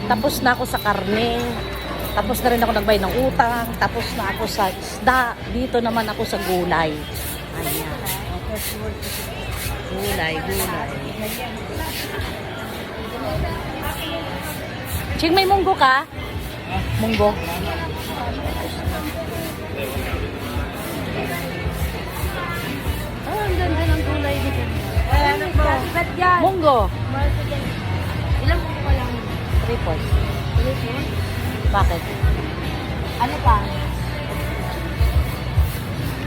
Tapos na ako sa karne. Tapos na rin ako nagbayad ng utang. Tapos na ako sa isda. Dito naman ako sa gulay. Ayan. Gulay. Ching, may munggo ka? Munggo. Oh, ang ganda ng gulay dito. Munggo. Ilang po ka lang? 3 points. Bakit? Ano pa?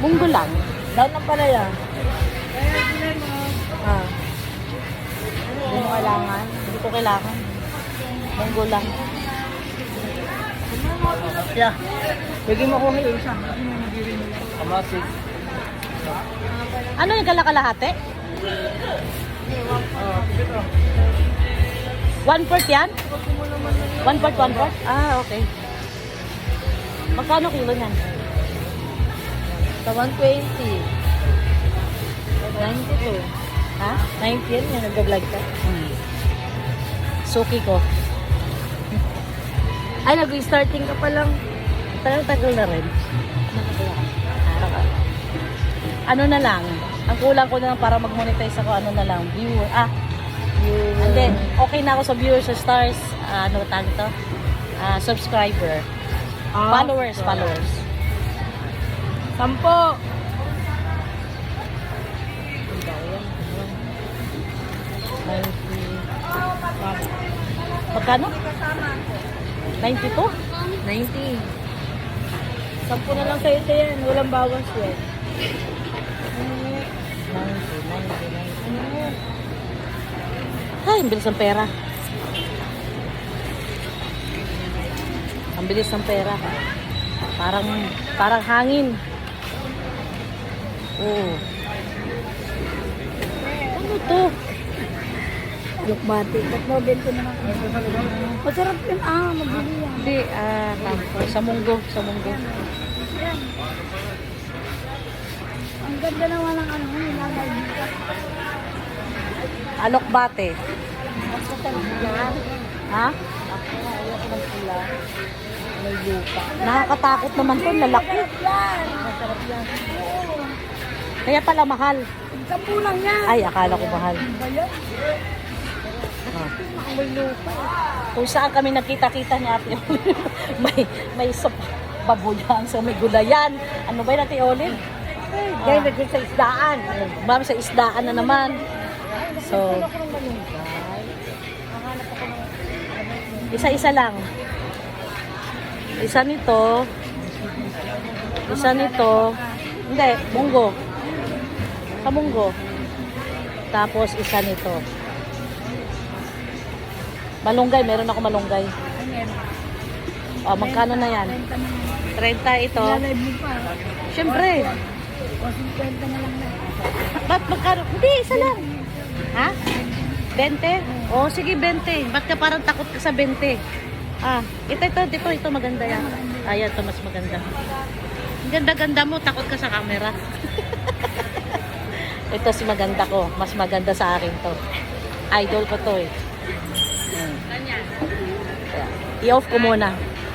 Munggo lang. Down ng palaya. Ah, Hindi mo kailangan. hindi ko kailangan. Munggo lang. Yeah. Bigyan mo ko yung isa. Kamasig. Ano yung kalakalahati? 1/4 yan? 1/4? Ah, okay. Magkano kilo yan? Sa 120. 92. Ha? 90 yan yung nag-vlog ka. Suki ko. Ay, nag-starting ka pa lang. Tagal na rin. Ano na lang? Ang kulang ko na lang para mag-monetize ako, ano na lang? Viewer. And then, okay na ako sa viewers, sa stars. Ano tawag ito? Subscriber. Followers. 10. Magkano? 92? 90. 10 na lang sa'yo ito yan. Walang bawas yan. 90. Ay, ang bilis ng pera. Ang bilis ng pera. Parang hangin. Oo. Ano to? Yukbati. Tatlo, 20 na lang. Masarap yun. Mabili yan. Hindi, sa munggo. Yan. Ang ganda naman ng ano, nilalay dito. Alokbate. Ha? Ayoko ng pula. May lupa. Nakakatakot naman to, lalaki. Yan. Masarap yan. Kaya pala mahal. 10 lang yan. Ay, akala ko mahal. Ba yan? Ah. May lupa. Kung saan kami nakita-kita ni Ate Olive, may babuyan, so may gulayan. Ano ba yun, Ate Olive? Dahil naging sa isdaan. Ma'am, sa isdaan na naman. So, isa-isa lang. Isa nito. Hindi, munggo. Sa munggo. Tapos isa nito. Malunggay, meron ako malunggay. O, magkano na yan? 30 ito. Lalay mo pa. Siyempre. O 50 na lang na. Ba't magkano? Hindi, isa lang. Ha? 20? O, sige, 20. Ba't ka parang takot ka sa 20? Ito maganda yan. Ayan, ito mas maganda. Ang ganda-ganda mo, takot ka sa camera. Ito si maganda ko. Mas maganda sa akin to. Idol ko to eh. I-off ko muna.